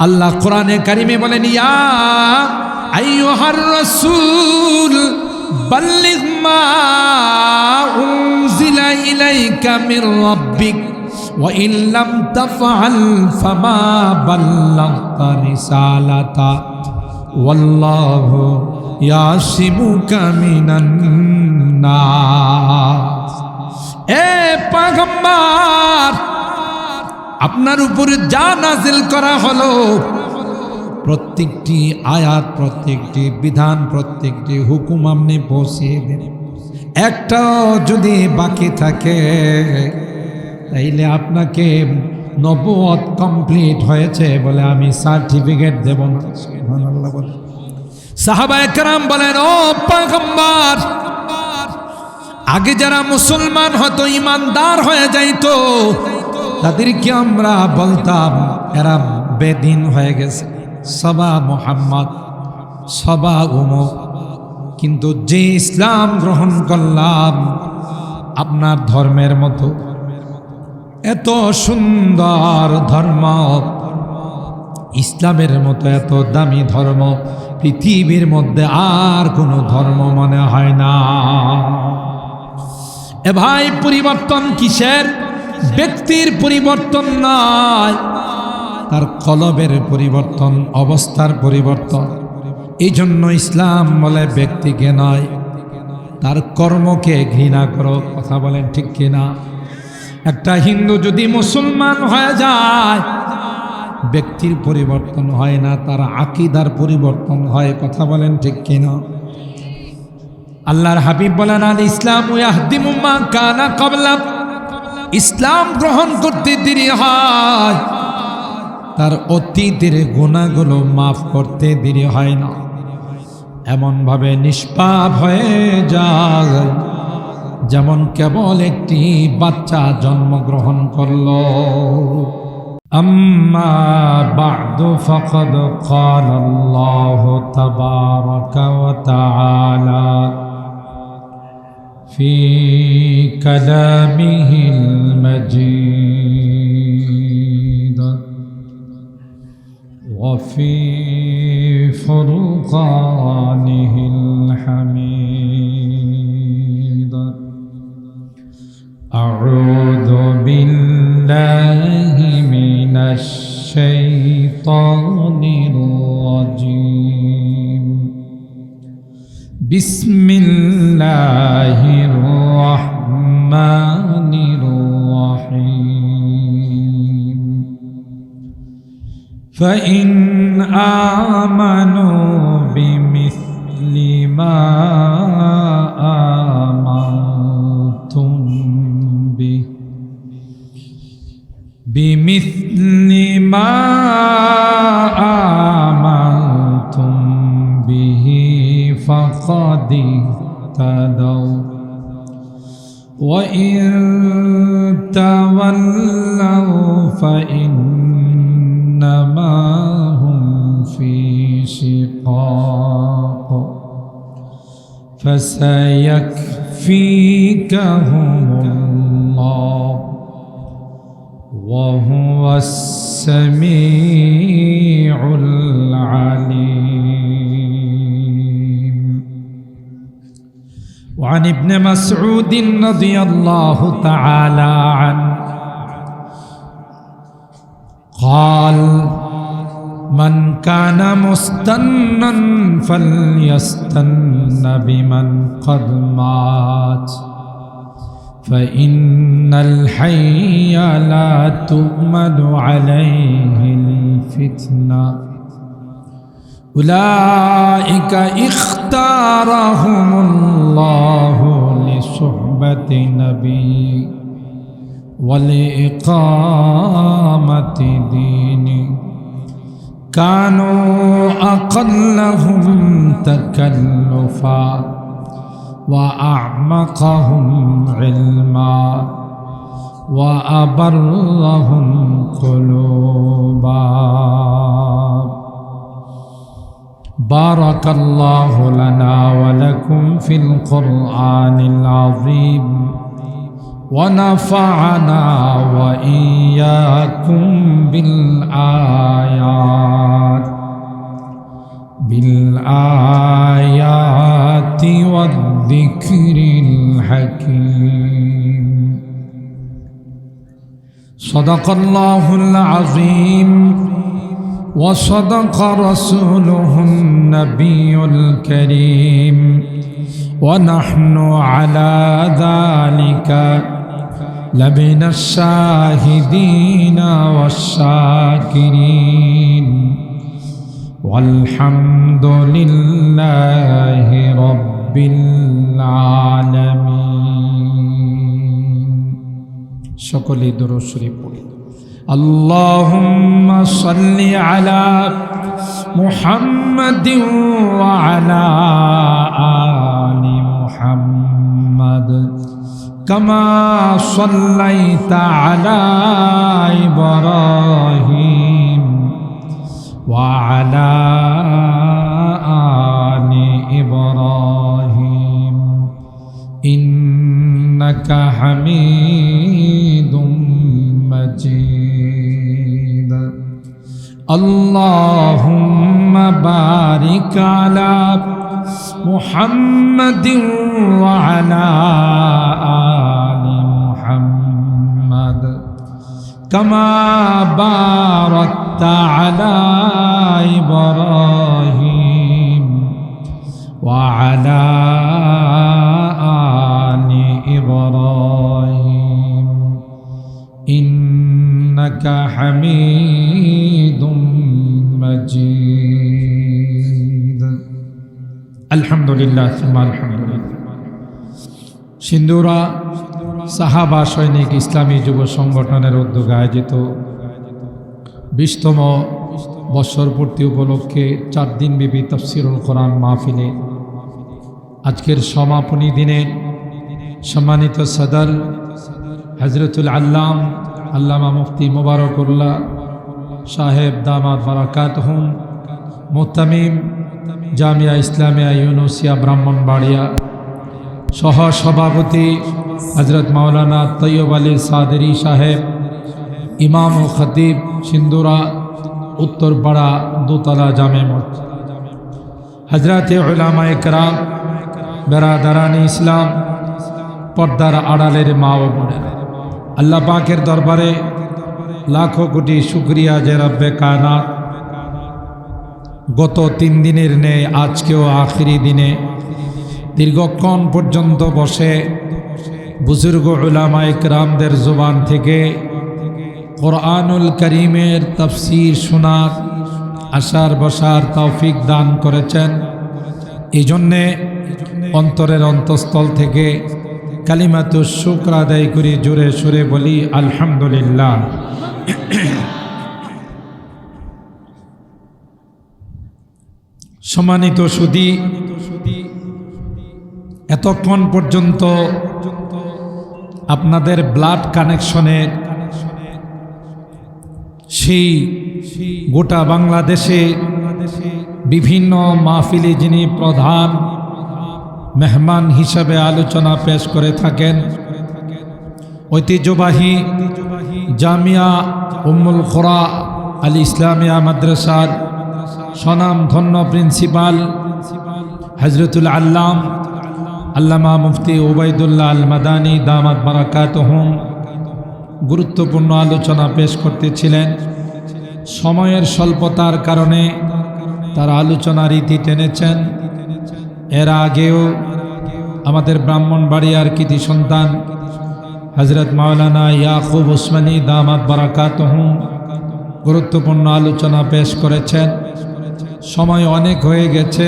আল্লাহ কোরআনে কারিমে বলেন, ইয়া আইয়ুহার রাসূল বাল্লিগ মা উনজিলা ইলাইকা মির রাব্বিক ওয়া ইন লাম তাফআল ফামা বাল্লাগতা রিসালাতা ওয়াল্লাহু ইয়াসিমুকা মিনান নাস। এ পয়গম্বর, আপনার উপরে যা নাজিল করা হলো প্রত্যেকটি আয়াত, প্রত্যেকটি বিধান, প্রত্যেকটি হুকুম আপনি পৌঁছিয়ে দেন। একটাও যদি বাকি থাকে তাইলে আপনাকে নবুয়ত কমপ্লিট হয়েছে বলে আমি সার্টিফিকেট দেব না। সুবহানাল্লাহ বলেন। সাহাবায়ে কেরাম বলেন, ও পয়গম্বর, আগে যারা মুসলমান হতো, ইমানদার হয়ে যাইতো, তাদেরকে আমরা বলতাম এরা বেদিন হয়ে গেছে, সবা মুহাম্মদ, সবা উমর। কিন্তু যে ইসলাম গ্রহণ করলাম আপনার ধর্মের মতো, এত সুন্দর ধর্ম, ইসলামের মতো এত দামি ধর্ম পৃথিবীর মধ্যে আর কোনো ধর্ম মনে হয় না। এ ভাই, পরিবর্তন কিসের? ব্যক্তির পরিবর্তন নয়, তার কলবের পরিবর্তন, অবস্থার পরিবর্তন। এই জন্য ইসলাম বলে ব্যক্তিকে নয়, তার কর্মকে ঘৃণা করো। কথা বলেন ঠিক কিনা? একটা হিন্দু যদি মুসলমান হয়ে যায়, ব্যক্তির পরিবর্তন হয় না, তার আকীদার পরিবর্তন হয়। কথা বলেন ঠিক কিনা? আল্লাহর হাবিব বলেন, আল ইসলামু ইয়াহদিমু মা কানা ক্বাবলা। ইসলাম গ্রহণ করতে দেরি হয়, তার অতীতের গুনাহগুলো মাফ করতে দেরি হয় না। এমন ভাবে নিষ্পাপ হয়ে যায় যেমন কেবল একটি বাচ্চা জন্মগ্রহণ করলো। আম্মা বা'দু ফাকাদ ক্বালা আল্লাহু তাবারাকা ওয়া তাআলা في كلامه المجيد وفي فرقانه الحميد. أعوذ بالله من الشيطان الرجيم. بسم الله الرحمن الرحيم. فإن آمنوا بمثل ما آمنتم به فقد اهتدوا وإن تولوا فإنما هم في شقاق فسيكفيكهم الله وهو السميع العليم. وعن ابن مسعود رضي الله تعالى عنه قال من كان مستنا فليستن بمن قد مات فإن الحي لا تؤمن عليه الفتنة أولئك اختارهم الله لصحبة نبي ولإقامة دينه كانوا أقلهم تكلفا وأعمقهم علما وأبرهم قلوبا. بارك الله لنا ولكم في القرآن العظيم ونفعنا وإياكم بالآيات والذكر الحكيم صدق الله العظيم وصدق رسوله النبي الكريم ونحن على ذلك لمن الشاهدين والشاكرين والحمد لله رب العالمين সকলে দরুদ শরীফ পড়ি اللهم صل على محمد وعلى آل محمد كما صليت على إبراهيم وعلى آل إبراهيم إنك حميد مجيد اللهم بارك على محمد وعلى آل محمد كما باركت على إبراهيم وعلى آل إبراهيم إنك حميد مجيد الحمد لله ثم الحمد لله সিন্দুরা সাহাবা সৈনিক ইসলামী যুব সংগঠনের উদ্যোগে আয়োজিত 20তম বৎসরপূর্তি উপলক্ষে 4 দিনব্যাপী তাফসীরুল কোরআন মাহফিলে আজকের সমাপনী দিনে সম্মানিত সদর হযরতুল আল্লামা মুফতি মুবারকুল্লাহ সাহেব দামাত বারাকাতুহুম মুহতামিম জামিয়া ইসলামিয়া ইউনুসিয়া ব্রাহ্মণবাড়িয়া সহ সভাপতি হযরত মাওলানা তৈয়ব আলী সাদরি সাহেব ইমাম ও খতিব সিন্দুরা উত্তরপাড়া দোতলা জামে মসজিদ হযরতে উলামায়ে কেরাম বেরাদারানি ইসলাম পর্দার আড়ালের মা ও বোনেরা আল্লাহ পাকের দরবারে লাখো কোটি শুকরিয়া যে রব্বে কায়নাত গত 3 দিনের ন্যায় আজকেও আখিরি দিনে দীর্ঘক্ষণ পর্যন্ত বসে বুজুর্গ উলামায়ে কেরামদের জবান থেকে কোরআনুল কারীমের তাফসীর শোনার আসার বসার তৌফিক দান করেছেন। এই জন্যে অন্তরের অন্তঃস্থল থেকে কালিমাতুশ শুকর আদায় করে জোরে সুরে বলি আলহামদুলিল্লাহ। সম্মানিত সুধী, এতক্ষণ পর্যন্ত আপনাদের ব্লাড কানেকশনের সেই গোটা বাংলাদেশে বিভিন্ন মাহফিলে যিনি প্রধান মেহমান হিসাবে আলোচনা পেশ করে থাকেন, ঐতিহ্যবাহী জামিয়া উম্মুল খুরা আল ইসলামিয়া মাদ্রাসার স্বনামধন্য প্রিন্সিপাল হযরতুল আল্লামা মুফতি ওবায়দুল্লাহ আল মাদানী দামাত বারাকাতুহুম গুরুত্বপূর্ণ আলোচনা পেশ করতেছিলেন। সময়ের স্বল্পতার কারণে তারা আলোচনা রীতি টেনেছেন। এর আগেও আমাদের ব্রাহ্মণবাড়িয়ার কৃতি সন্তান হযরত মাওলানা ইয়াকুব উসমানী দামাত বারাকাতুহুম গুরুত্বপূর্ণ আলোচনা পেশ করেছেন। সময় অনেক হয়ে গেছে,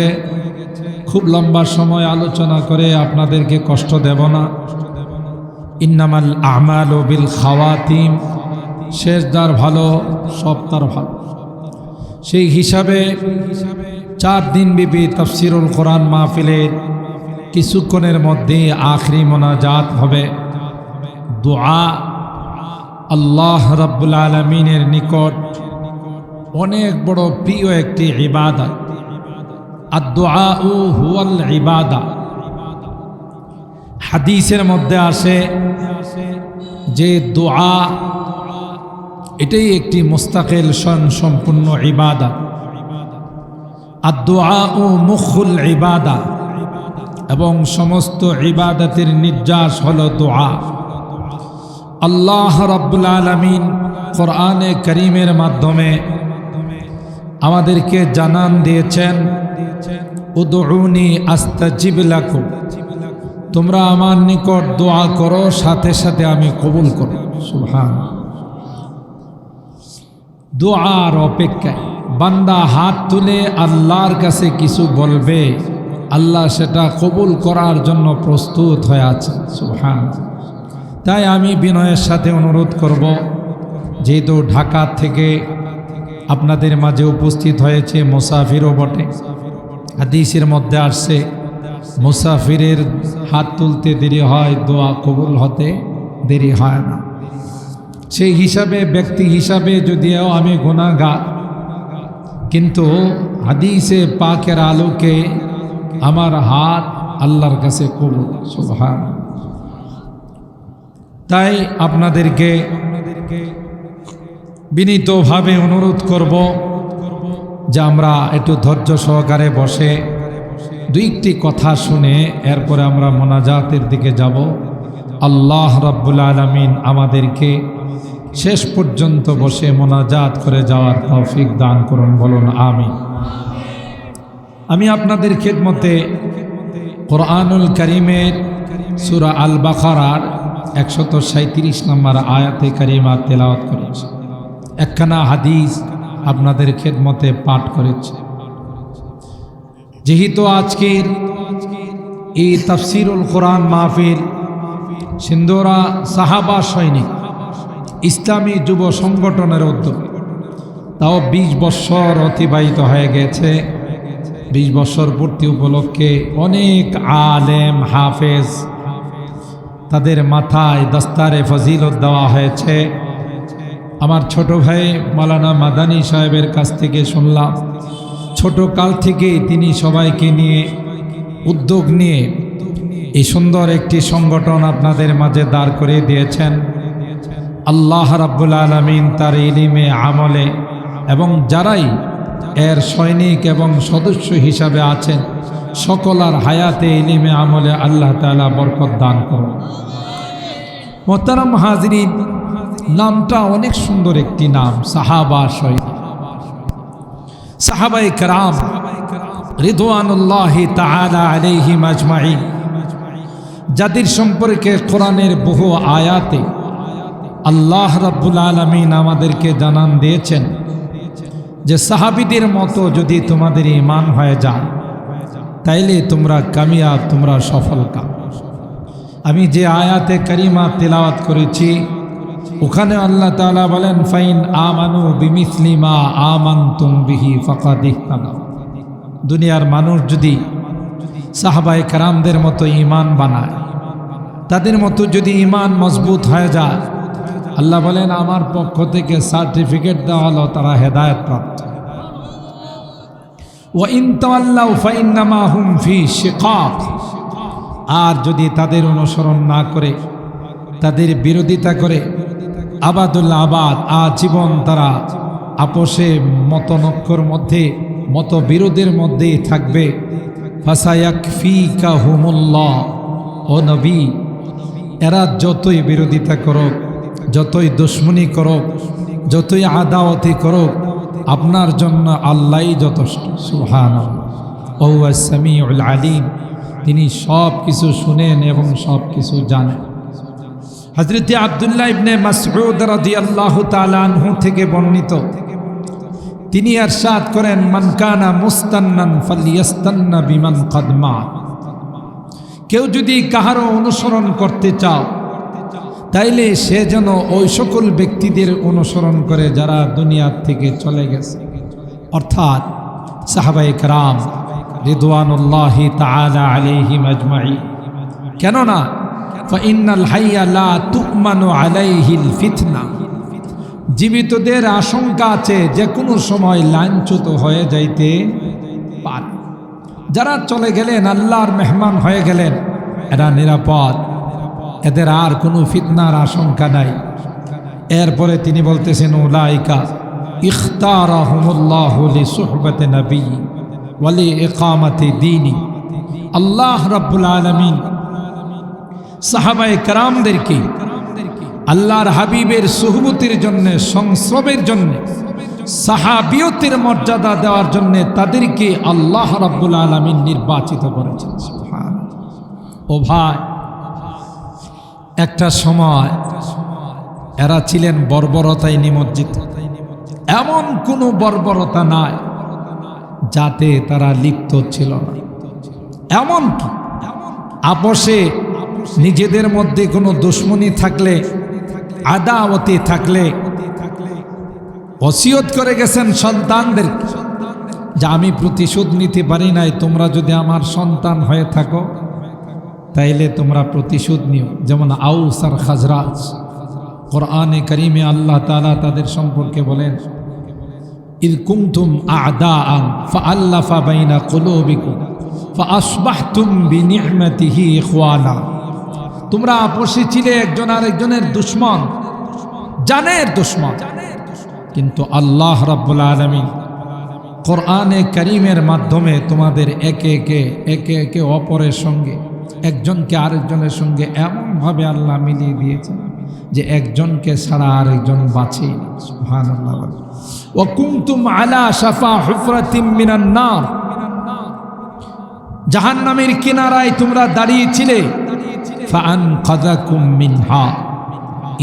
খুব লম্বা সময় আলোচনা করে আপনাদেরকে কষ্ট দেব না। ইন্নামাল আমালু বিল খাওয়াতিম, শেষ যার ভালো সব তার ভালো। সেই হিসাবে 4 দিনব্যাপী তাফসীরুল কোরআন মাহফিলের কিছুক্ষণের মধ্যে আখরি মোনাজাত হবে। দোয়া আল্লাহ রাব্বুল আলামিনের নিকট অনেক বড় প্রিয় একটি ইবাদত। আদ-দুআউ হুয়াল ইবাদা। হাদিসের মধ্যে আসে যে দোয়া এটাই একটি মুস্তাকিল সম্পূর্ণ ইবাদত। আদ-দুআউ মুখুল ইবাদা। এবং সমস্ত ইবাদতের নির্যাস হলো দোয়া। আল্লাহ রাব্বুল আলামিন কোরআনে কারীমের মাধ্যমে আমাদেরকে জানান দিয়েছেন, উদউনি আস্তাজিব লাকুম, তোমরা আমার নিকট দোয়া করো, সাথে সাথে আমি কবুল করব। সুবহানাল্লাহ। দোয়ার অপেক্ষায় বান্দা হাত তুলে আল্লাহর কাছে কিছু বলবে, আল্লাহ সেটা কবুল করার জন্য প্রস্তুত হয়ে আছে। সুবহানাল্লাহ। তাই আমি বিনয়ের সাথে অনুরোধ করব, যেহেতু ঢাকা থেকে আপনাদের মাঝে উপস্থিত হয়েছে মুসাফিরও বটে, হাদিসের মধ্যে আসছে মুসাফিরের হাত তুলতে দেরি হয়, দোয়া কবুল হতে দেরি হয় না। সেই হিসাবে ব্যক্তি হিসাবে যদিও আমি গুনাহগার, কিন্তু হাদিসে পাকের আলোকে আমার হাত আল্লাহর কাছে কবুল। সুবহানাল্লাহ। তাই আপনাদেরকে বিনীতভাবে অনুরোধ করব যে আমরা একটু ধৈর্য সহকারে বসে দুইটি কথা শুনে এরপরে আমরা মোনাজাতের দিকে যাব। আল্লাহ রাব্বুল আলামিন আমাদেরকে শেষ পর্যন্ত বসে মোনাজাত করে যাওয়ার তৌফিক দান করুন, বলুন আমিন। আমি আপনাদের খেদমতে কোরআনুল কারীমের সূরা আল বাকারার 137 নম্বর আয়াতে কারিমা তেলাওয়াত করেছি। একখানা হাদিস আপনাদের খেদমতে পাঠ করেছি। যেহেতু আজকের এই তাফসিরুল কোরআন মাহফিল সিন্দুরা সাহাবা সৈনিক ইসলামী যুব সংগঠনের উদ্যোগে, তাও 20 বছর অতিবাহিত হয়ে গেছে। 20 বছর পূর্তি উপলক্ষে অনেক আলেম হাফেজ তাদের মাথায় দস্তারে ফজিলত দেওয়া হয়েছে। আমার ছোট ভাই মাওলানা মাদানী সাহেবের কাছ থেকে শুনলাম, ছোট কাল থেকে তিনি সবাইকে নিয়ে উদ্যোগ নিয়ে এই সুন্দর একটি সংগঠন আপনাদের মাঝে দাঁড় করে দিয়েছেন। আল্লাহ রাব্বুল আলামিন তার ইলমে আমলে এবং যারাই এর সৈনিক এবং সদস্য হিসাবে আছেন সকলার হায়াতে ইলমে আমলে আল্লাহ তাআলা বরকত দান করুন। মোহতারাম হাজরিন, নামটা অনেক সুন্দর একটি নাম, সাহাবা সৈনিক। সাহাবায়ে কেরাম রিদওয়ানুল্লাহি তাআলা আলাইহিম আজমাইন, যাদের সম্পর্কে কোরআনের বহু আয়াতে আল্লাহ রাব্বুল আলামিন আমাদেরকে জানান দিয়েছেন যে সাহাবীদের মতো যদি তোমাদের ঈমান হয়ে যায় তাইলে তোমরা কামিয়াব, তোমরা সফল কাম। আমি যে আয়াতে কারিমা তেলাওয়াত করেছি ওখানে আল্লাহ তাআলা বলেন, ফাইন আমানু বিমিসলি মা আমানতুম বিহি ফাকাদ ইহতাদাউ। দুনিয়ার মানুষ যদি সাহাবায়ে কেরামদের মতো ঈমান বানায়, তাদের মতো যদি ঈমান মজবুত হয়ে যায়, আল্লাহ বলেন আমার পক্ষ থেকে সার্টিফিকেট দেওয়া হলো তারা হেদায়েত প্রাপ্ত। ওয়া ইন তাওয়াল্লাউ ফাইন্নামা হুম ফি শিকাক, আর যদি তাদের অনুসরণ না করে, তাদের বিরোধিতা করে, আবাদুল আবাদ আজীবন তারা আপোষে মতনৈক্যর মধ্যে, মতবিরোধের মধ্যেই থাকবে। ফাসায়াকফিকাহুমুল্লাহ, ও নবী, এরা যতই বিরোধিতা করুক, যতই দুশ্মনী করুক, যতই আদাওয়াতি করুক, আপনার জন্য আল্লাহই যথেষ্ট। সুবহানাল্লাহ। ওয়া হুয়াস সামিউল আলিম, তিনি সব কিছু শুনেন এবং সব কিছু জানেন। হযরত আব্দুল্লাহ ইবনে মাসউদ রাদিয়াল্লাহু তাআলা আনহু থেকে বর্ণিত, তিনি ইরশাদ করেন, মান কানা মুস্তান্নান ফালইয়াস্তান্না বিমান ক্বাদ মাত। কেউ যদি কাহারও অনুসরণ করতে চাও তাইলে সে যেন ওই সকল ব্যক্তিদের অনুসরণ করে যারা দুনিয়ার থেকে চলে গেছে, অর্থাৎ সাহাবায়ে কেরাম রিদওয়ানুল্লাহি তাআলা আলাইহিম আজমাইন। কেননা ফাইন্নাল হাইয়া লা তু'মানু আলাইহিল ফিতনা, জীবিতদের আশঙ্কা আছে যে কোনো সময় লাঞ্ছিত হয়ে যাইতে পারে। যারা চলে গেলেন, আল্লাহর মেহমান হয়ে গেলেন, এরা নিরাপদ, এদের আর কোনো ফিতনার আশঙ্কা নাই। এরপরে তিনি বলতেছেন, উলাইকা ইখতারাহুমুল্লাহু লিসুহবাতি নবী ওয়া লিইকামাতি দীনি, আল্লাহ রাব্বুল আলামিন সাহাবায়ে কেরামদেরকে আল্লাহর হাবিবের সুহবতের জন্য, সংসবের জন্য, সাহাবিয়তের মর্যাদা দেওয়ার জন্য তাদেরকে আল্লাহ রাব্বুল আলামিন নির্বাচিত করেছেন। ও ভাই, একটা সময় এরা ছিলেন বর্বরতায় নিমজ্জিত। এমন কোনো বর্বরতা নাই যাতে তারা লিপ্ত ছিল না। এমনকি আপোষে নিজেদের মধ্যে কোনো দুশ্মনী থাকলে, আদাওয়াতে থাকলে ওসিয়ত করে গেছেন সন্তানদের যে আমি প্রতিশোধ নিতে পারি নাই, তোমরা যদি আমার সন্তান হয়ে থাকো তাইলে তোমরা প্রতিশোধ নিও। যেমন আউস আর খাজরাজ, কোরআনে কারিমে আল্লাহ তাআলা তাদের সম্পর্কে বলেন, ইয কুনতুম আ'দাআন ফাআল্লাফা বাইনা কুলুবিকুম ফাআসবাহতুম বিনি'মাতিহি ইখওয়ানা। তোমরা আপোষে ছিলে, একজন আরেকজনের দুশমন, জানের দুশমন, কিন্তু আল্লাহ রাব্বুল আলামিন কোরআনে কারীমের মাধ্যমে তোমাদের একে একে অপরের সঙ্গে, একজনকে আরেকজনের সঙ্গে এমনভাবে আল্লাহ মিলিয়ে দিয়েছেন যে একজনকে ছাড়া আরেকজন বাঁচে। সুবহানাল্লাহ। ওয়া কুনতুম আলা শাফা হুফরাতিম মিনান নার, জাহান্নামের কিনারায় তোমরা দাঁড়িয়েছিলে। ফাআনকাযাকুম মিনহা,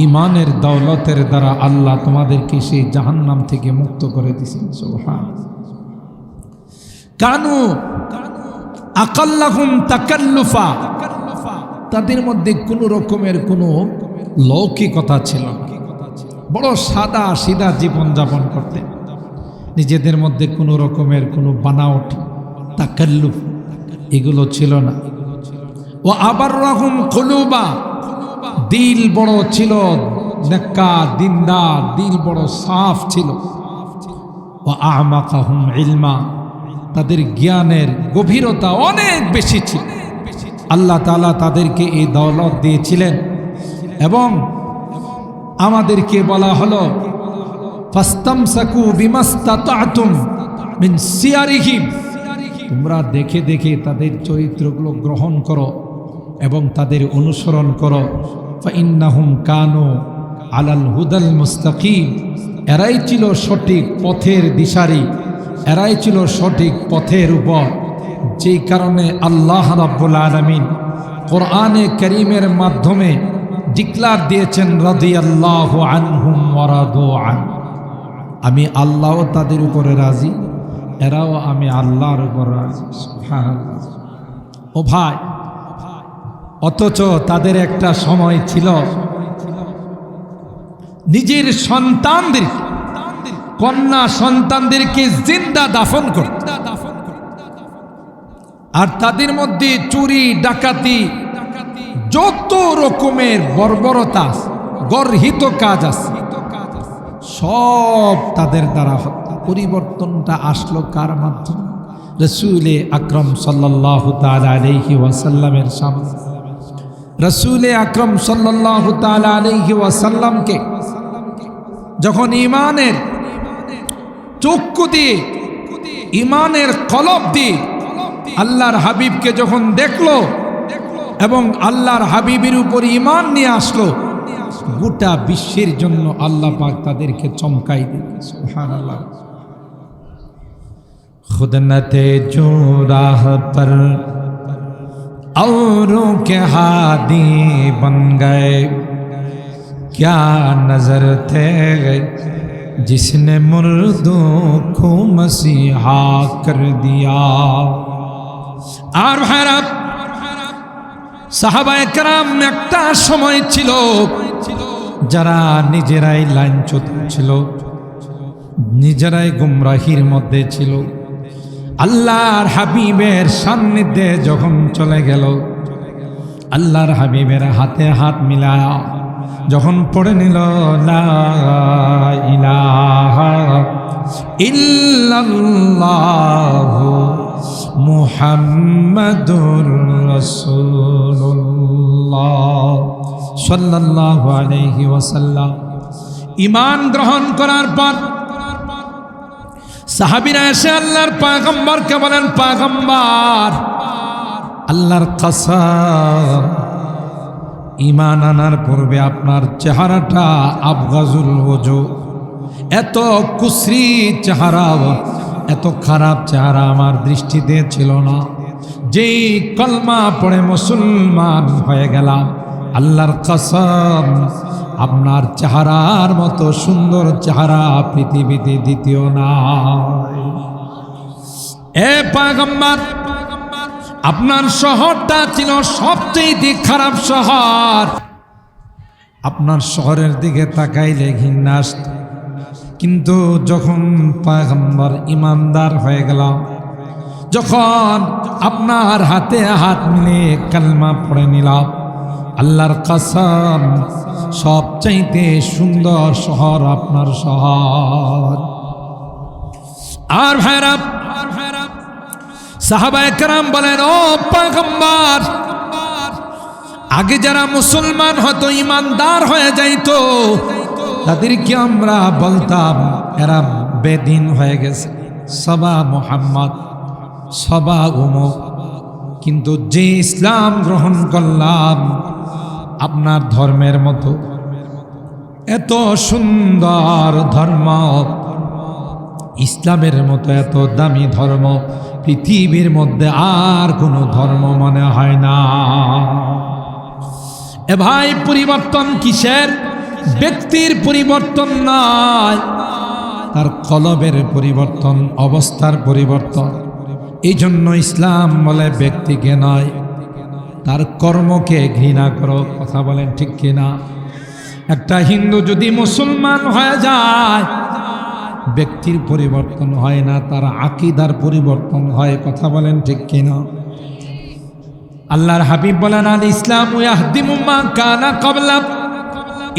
ঈমানের দৌলতের দ্বারা আল্লাহ তোমাদেরকে সেই জাহান্নাম থেকে মুক্ত করে দিয়েছেন। সুবহানাল্লাহ। কানু আকাল্লাহুম তাকাল্লুফা, তাদের মধ্যে কোনো রকমের কোনো লৌকিকতা ছিল না, বড় সাদা সিধা জীবন যাপন করতেন। নিজেদের মধ্যে কোনো রকমের কোনো বানাওট, তাকাল্লুফ এগুলো ছিল না। ও আবার রকম কুলুবা, দিল বড় ছিল, নেকা দিনদার, দিল বড় সাফ ছিল। ও আমাকাহুম ইলমা, তাদের জ্ঞানের গভীরতা অনেক বেশি ছিল। আল্লাহ তাআলা তাদেরকে এই দৌলত দিয়েছিলেন এবং আমাদেরকে বলা হলো ফাস্তামসাকু বিমাস্তাতাতুম মিন সিয়ারিহিম, তোমরা দেখে দেখে তাদের চরিত্রগুলো গ্রহণ করো এবং তাদের অনুসরণ করো। ফাইন্নাহুম কানু আলাল হুদাল মুস্তাকিম, এরাই ছিল সঠিক পথের দিশারি, এরাই ছিল সঠিক পথের উপর। যেই কারণে আল্লাহ রাব্বুল আলামিন কোরআনে কারীমের মাধ্যমে ডিক্লার দিয়েছেন রাদিয়াল্লাহু আনহুম ওয়া রাদু আন, আমি আল্লাহও তাদের উপরে রাজি, এরাও আমি আল্লাহর উপর রাজি। সুবহানাল্লাহ। ও ভাই, অথচ তাদের একটা সময় ছিল নিজের সন্তানদের, কন্যা সন্তানদেরকে জিন্দা দাফন করত, আর তাদের মধ্যে চুরি ডাকাতি যত রকমের বর্বরতা গর্হিত কাজ আছে সব তাদের দ্বারা হত্যা। পরিবর্তনটা আসলো কার মাধ্যমে? রাসূলে আকরাম সাল্লাল্লাহু তাআলা আলাইহি ওয়াসাল্লামের সামনে। রাসূলে আকরাম সাল্লাল্লাহু তাআলা আলাইহি ওয়াসাল্লামকে যখন ঈমানের চক্ষু দিয়ে, ঈমানের কলব দিয়ে আল্লাহর হাবিবকে যখন দেখলো এবং আল্লাহর হাবিবের উপর ঈমান নিয়ে আসলো, গোটা বিশ্বের জন্য আল্লাহ পাক তাদেরকে চমকাই দিলেন। সুবহানাল্লাহ। खुद न थे जो राह पर औरों के हादी बन गए, क्या नजर थे जिसने मुर्दों को मसीहा कर दिया। আর ভাইরা, সাহাবায়ে কেরাম একটা সময় ছিল যারা নিজেরাই লাঞ্ছিত ছিল, নিজেরাই গুমরাহির মধ্যে ছিল। আল্লাহর হাবিবের সান্নিধ্যে যখন চলে গেল, আল্লাহর হাবিবের হাতে হাত মিলায়া যখন পড়ে নিল লা ইলাহা ইল্লাল্লাহু মুহাম্মাদুর রাসূলুল্লাহ সাল্লাল্লাহু আলাইহি ওয়াসাল্লাম ঈমান গ্রহণ করার পর সাহাবীরা এসে আল্লাহর পয়গম্বরকে বলেন, পয়গম্বর আল্লাহর কসম, ঈমান আনার পূর্বে আপনার চেহারাটা আবগাজুল ওজু, এত কুশ্রী চেহারা, এত খারাপ চেহারা আমার দৃষ্টিতে ছিল না। যেই কলমা পড়ে মুসলমান হয়ে গেলাম, আল্লাহর কসম আপনার চেহারার মতো সুন্দর চেহারা পৃথিবীতে দ্বিতীয় নাই। এ পয়গম্বর, আপনার শহরটা ছিল সবচেয়ে খারাপ শহর। আপনার শহরের দিকে তাকাইলে ঘৃণা আসত, কিন্তু যখন পয়গম্বর ইমানদার হয়ে গেলাম, যখন আপনার হাতে হাত মিলিয়ে কালমা পড়ে নিলাম, আল্লাহর কসম সবচাইতে সুন্দর শহর আপনার শহর। আর ভাইরা, সাহাবায়ে কেরাম বলেন, ও পয়গম্বর, আগে যারা মুসলমান হতো, ইমানদার হয়ে যাইতো, তাদেরকে আমরা বলতাম এরা বেদিন হয়ে গেছে, সবা মুহাম্মদ, সবা উমুক। কিন্তু যে ইসলাম গ্রহণ করলাম, আপনার ধর্মের মতো এত সুন্দর ধর্ম, ইসলামের মতো এত দামি ধর্ম পৃথিবীর মধ্যে আর কোনো ধর্ম মনে হয় না। এ ভাই, পরিবর্তন কিসের? ব্যক্তির পরিবর্তন নয়, তার কলবের পরিবর্তন, অবস্থার পরিবর্তন। এই জন্য ইসলাম বলে ব্যক্তিকে নয়, তার কর্মকে ঘৃণা করো। কথা বলেন ঠিক কিনা? একটা হিন্দু যদি মুসলমান হয়ে যায়, ব্যক্তির পরিবর্তন হয় না, তার আকীদার পরিবর্তন হয়। কথা বলেন ঠিক কিনা? আল্লাহর হাবিব বলেন, আল ইসলাম ইয়াহদিমু মা কানা ক্বাবলা,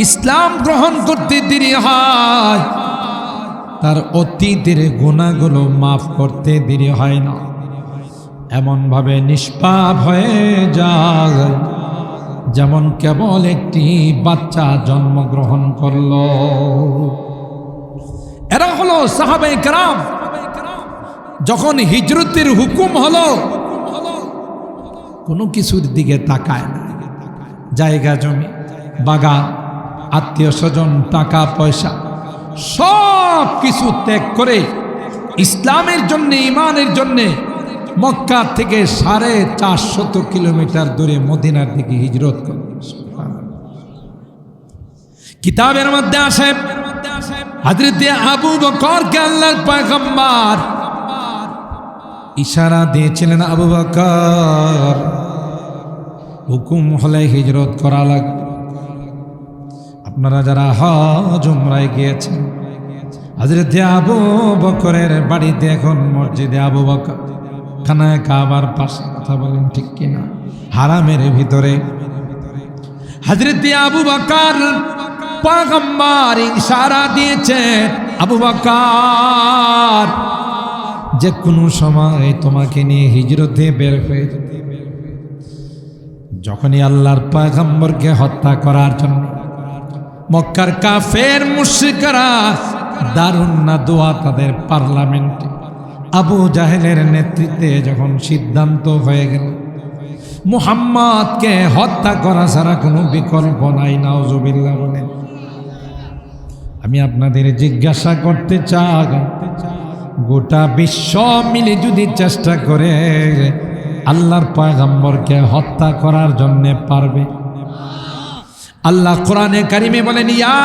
ইসলাম গ্রহণ করতে দেরি হয়, তার অতীতের গুনাহগুলো মাফ করতে দেরি হয় না। এমনভাবে নিষ্পাপ হয়ে যায় যেমন কেবল একটি বাচ্চা জন্মগ্রহণ করল। এরা হলো সাহাবায়ে কেরাম। যখন হিজরতের হুকুম হলো, কোনো কিছুর দিকে তাকায় না। জায়গা জমি, বাগান, আত্মীয় স্বজন, টাকা পয়সা সব কিছু ত্যাগ করে ইসলামের জন্য, ইমানের জন্যে মক্কা থেকে 450 কিলোমিটার দূরে মদিনার দিকে হিজরত করল। কিতাবের মধ্যে আসে, হযরত আবু বকরকে আল্লাহর পয়গম্বর ইশারা দিয়েছিলেন, আবু বকর, হুকুম হলে হিজরত করা লাগবে। আপনারা যারা হজ উমরায় গিয়েছেন, হযরত আবু বকরের বাড়িতে এখন মসজিদে আবু বকর, খানায়ে কাবার পাশে। কথা বলেন ঠিক কিনা? হারামের ভিতরে হযরত আবু বকর পয়গম্বর ইশারা দিয়েছেন, আবু বকর, যে কোনো সময় তোমাকে নিয়ে হিজরতে বের হয়ে যেতে। যখনই আল্লাহর পয়গম্বরকে হত্যা করার জন্য মক্কার কাফের মুশরিকরা দারুন নাদওয়া তাদের পার্লামেন্টে আবু জাহেলের নেতৃত্বে যখন সিদ্ধান্ত হয়ে গেল মুহাম্মদকে হত্যা করা ছাড়া কোনো বিকল্প নাই, নাউজুবিল্লাহ বলেন। আমি আপনাদের জিজ্ঞাসা করতে চাই, গোটা বিশ্ব মিলে যদি চেষ্টা করে আল্লাহর পয়গম্বরকে হত্যা করার জন্য পারবে? আল্লাহ কোরআনে কারিমে বলেন, ইয়া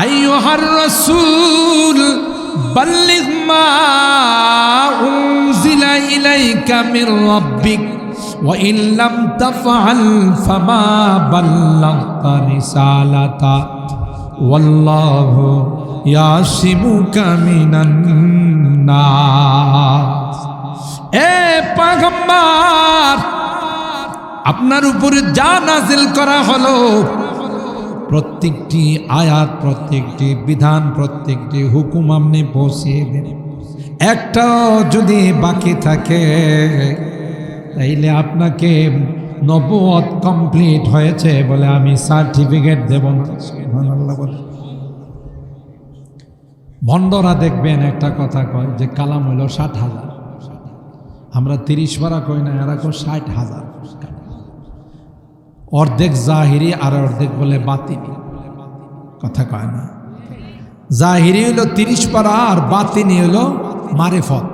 আইয়ুহার রাসূল বাল্লিগ মা উনজিলা ইলাইকা মির রাব্বিক ওয়া ইন লাম তাফআল ফামা বাল্লাগতা রিসালাতা ওয়াল্লাহু ইয়াসিমুকা মিনান নাস। এ পয়গম্বর, আপনার উপরে যা নাজিল করা হলো, প্রত্যেকটি আয়াত, প্রত্যেকটি বিধান, প্রত্যেকটি হুকুম আপনি পৌঁছিয়ে দেন। একটা যদি বাকি থাকে তাইলে আপনাকে নবুয়ত কমপ্লিট হয়েছে বলে আমি সার্টিফিকেট দেব না। সুবহানাল্লাহ বলে। ভণ্ডরা দেখবেন একটা কথা কয় যে কালাম হলো 60,000, আমরা 30 পারা কই না, এরা কো 60,000। অর্ধেক জাহিরি আর অর্ধেক বলে বাতিনি, কথা কয় না। জাহিরি হলো 30 পারা আর বাতিনি হলো মারিফত।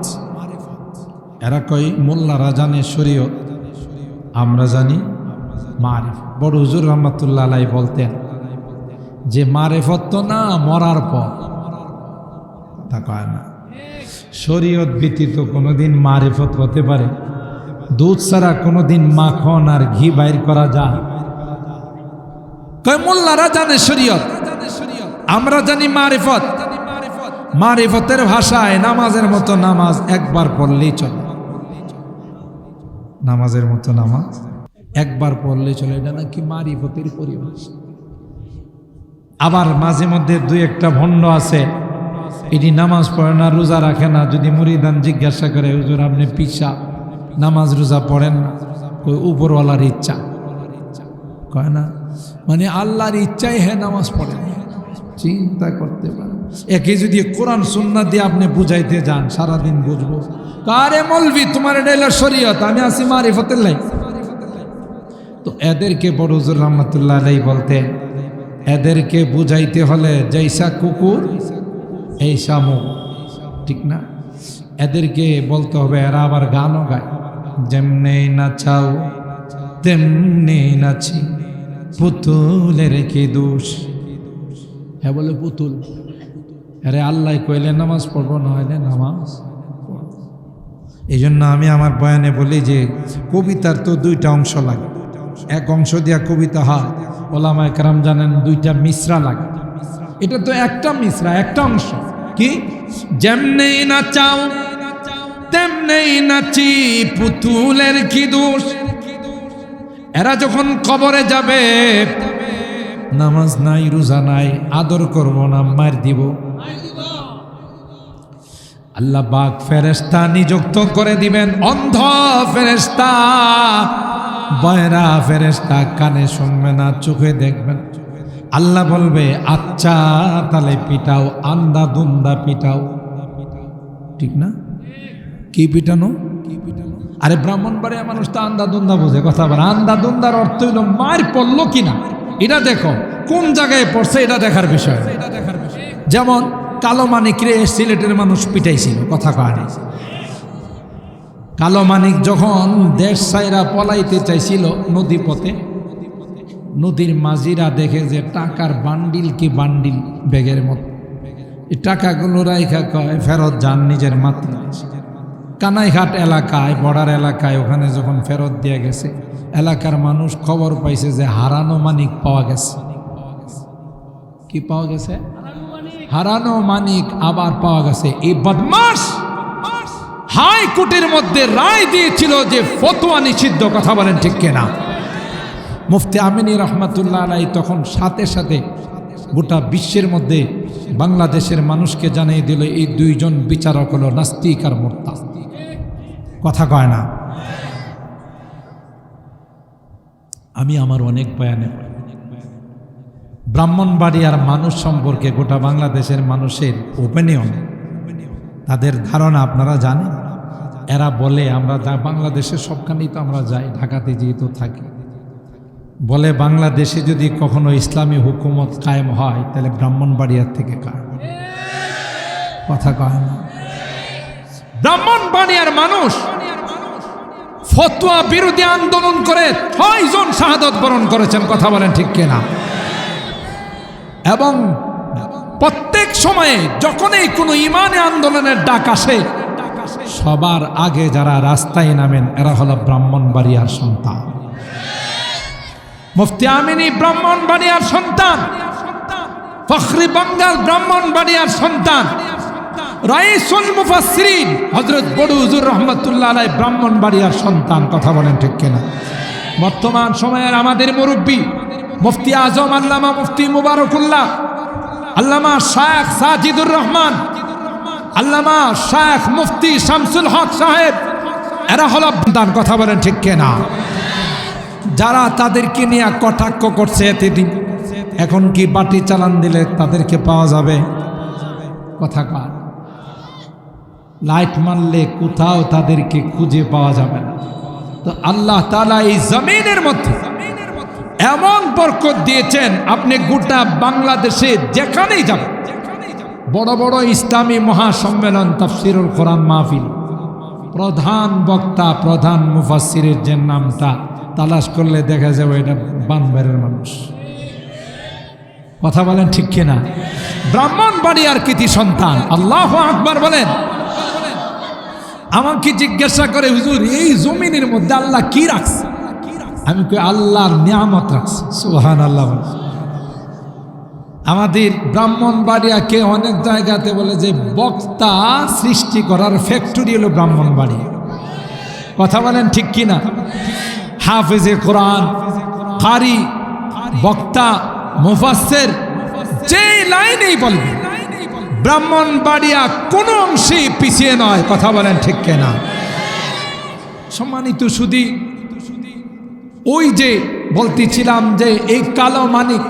এরা কই মোল্লারা জানে শরীয়ত, আমরা জানি মারিফত। বড় হুজুর রহমাতুল্লাহ আলাইহি বলতেন যে মারিফত তো না মরার পর, তা কয় না। শরীয়ত ব্যতীত কোনোদিন মারিফত হতে পারে? দুধ ছাড়া কোনোদিন মাখন আর ঘি বাইর করা যায়? কয় মোল্লারা জানে শরীয়ত, আমরা জানি মারিফত। মারিফতের ভাষায় নামাজের মতো নামাজ একবার পড়লেই চলে, নামাজের মতো নামাজ একবার পড়লেই চলে, এটা নাকি মারিফতের পরিবেশ। আবার মাঝে মধ্যে দুই একটা ভণ্ড আছে, এটি নামাজ পড়ে না, রোজা রাখে না। যদি মুরিদান জিজ্ঞাসা করে, হুজুর আপনি পিসা নামাজ রোজা পড়েন না? কই উপরওয়ালার ইচ্ছা, কয় না, মানে আল্লাহর ইচ্ছাই হ্যাঁ নামাজ পড়েন। চিন্তা করতে পারেন, একে যদি কোরআন সুন্নাহ দিয়ে আপনি বুঝাইতে যান সারাদিন বুঝবো। কারে মৌলভি তোমার এটা হলো শরীয়ত, আমি আছি মারিফতের লাই। তো এদেরকে বড় হুজুর রহমাতুল্লাহ আলাইহি বলতেন, এদেরকে বুঝাইতে হলে জৈসা কুকুর এইসা মুখ, ঠিক না? এদেরকে বলতে হবে, এরা আবার গানও গায়, যেমনে নাচাও তেমনি নাচি, পুতুলের কি দোষ। হ্যাঁ বলে পুতুল, আরে আল্লাহ কইলে নামাজ পড়বো, না হইলে নামাজ। এই জন্য আমি আমার বয়ানে বলি যে কবিতার তো দুইটা অংশ লাগে। এক অংশ দিয়া কবিতা হয়, ওলামায়ে কেরাম জানেন দুইটা মিসরা লাগে। এটা তো একটা মিসরা, একটা অংশ। কি? যেমনি নাচাও তেমনি নাচি, পুতুলের কি দোষ। এরা যখন কবরে যাবে, নামাজ নাই রোজা নাই, আদর করব না, মার দিব। আল্লাহ পাক ফেরেশতা নিযুক্ত করে দিবেন, অন্ধ ফেরেশতা, বয়রা ফেরেশতা, কানে শুনবে না, চোখে দেখবেন। আল্লাহ বলবে, আচ্ছা তাহলে পিটাও, আন্দা দুন্দা পিটাও, ঠিক না? কি পিটানো? আরে ব্রাহ্মণবাড়িয়া মানুষ তো আন্দা দুন্দা বোঝে, কথা বলে। আন্দা দুন্দার অর্থ হইল মার পড়লো কিনা এটা দেখো, কোন জায়গায় পড়ছে এটা দেখার বিষয়। যেমন কালো মানিক রে সিলেটের মানুষ পিটাইছিল, কথা কয় না? কালো মানিক যখন দেশ ছাইরা পলাইতে চাইছিল নদী পথে, নদীর মাঝিরা দেখে যে টাকার বান্ডিল কি বান্ডিল ব্যাগের মতো, এই টাকাগুলো রাইখা কয় ফেরত যান নিজের মাতৃদেশে। কানাইঘাট এলাকায়, বর্ডার এলাকায়, ওখানে যখন ফেরত দিয়ে গেছে, এলাকার মানুষ খবর পাইছে যে হারানো মানিক পাওয়া গেছে। কি পাওয়া গেছে? হারানো মানিক আবার পাওয়া গেছে। এই বদমাশ হাইকোর্টের মধ্যে রায় দিয়েছিল যে ফতোয়া নিষিদ্ধ, কথা বলেন ঠিক কিনা? মুফতি আমিনী রহমাতুল্লাহ আলাইহি তখন সাথে সাথে গোটা বিশ্বের মধ্যে বাংলাদেশের মানুষকে জানিয়ে দিল, এই দুইজন বিচারক হলো নাস্তিক আর মুরতাদ, কথা কয় না? আমি আমার অনেক বয়ানে ব্রাহ্মণবাড়িয়ার মানুষ সম্পর্কে গোটা বাংলাদেশের মানুষের ওপিনিয়ন, তাদের ধারণা আপনারা জানেন। এরা বলে, আমরা বাংলাদেশের সবখানেই তো আমরা যাই, ঢাকাতে যেহেতু থাকি, বলে বাংলাদেশে যদি কখনো ইসলামী হুকুমত কায়েম হয় তাহলে ব্রাহ্মণবাড়িয়ার থেকে কায়েম, কথা কয় না? ব্রাহ্মণবাড়িয়ার মানুষ ফতোয়া বিরোধী আন্দোলন করে 6 জন শাহাদাত বরণ করেছেন, কথা বলেন ঠিক কিনা? এবং প্রত্যেক সময়ে যখনই কোনো ইমানে আন্দোলনের ডাক আসে, সবার আগে যারা রাস্তায় নামেন এরা হলো ব্রাহ্মণবাড়িয়ার সন্তান। মুফতি আমিনী ব্রাহ্মণবাড়িয়ার সন্তান, ফখরি বাঙ্গাল ব্রাহ্মণবাড়িয়ার সন্তান, রাইসুল মুফাসসিরিন হযরত বড় হুজুর রাহমাতুল্লাহ আলাইহি ব্রাহ্মণবাড়িয়ার সন্তান, কথা বলেন ঠিক কিনা? বর্তমান সময়ের আমাদের মুরব্বী মুফতি আজম আল্লামা মুফতি মুবারকুল্লাহ, আল্লামা শায়েখ সাজিদুর রহমান, আল্লামা শায়েখ মুফতি শামসুল হক সাহেব, এরা হলো সন্তান, কথা বলেন ঠিক কিনা? যারা তাদেরকে নিয়ে কটাক্ষ করছে এতদিন, এখন কি বাটি চালান দিলে তাদেরকে পাওয়া যাবে? কথা কয়। লাইট মারলে কোথাও তাদেরকে খুঁজে পাওয়া যাবে না। তো আল্লাহ তাআলা এই জমিনের মধ্যে এমন বরকত দিয়েছেন, আপনি গোটা বাংলাদেশে যেখানেই যাবেন, বড় বড় ইসলামী মহাসম্মেলন, তাফসিরুল কোরআন মাহফিল, প্রধান বক্তা, প্রধান মুফাসসিরের যে নামটা তালাশ করলে দেখা যাবে এটা বানবাড়ির মানুষ। কথা বলেন ঠিক কিনা? ব্রাহ্মণবাড়িয়ার কৃতি সন্তান। আল্লাহু আকবার বলেন। আমাকে জিজ্ঞাসা করে, হুজুর এই জমিনের মধ্যে আল্লাহ কি রাখছে? আমি কই আল্লাহর নিয়ামত রাখছে। সুবহানাল্লাহ। আমাদের ব্রাহ্মণবাড়িয়াকে অনেক জায়গাতে বলে যে বক্তা সৃষ্টি করার ফ্যাক্টরি হলো ব্রাহ্মণবাড়িয়া। কথা বলেন ঠিক কিনা? হাফেজে কোরআন, কারি, বক্তা, মুফাসসির যে লাইনেই বলবে, ব্রাহ্মণবাড়িয়া কোনো অংশে পিছিয়ে নয়। কথা বলেন ঠিক কিনা? সম্মানিত সুধী, ওই যে বলতেছিলাম যে এই কালো মানিক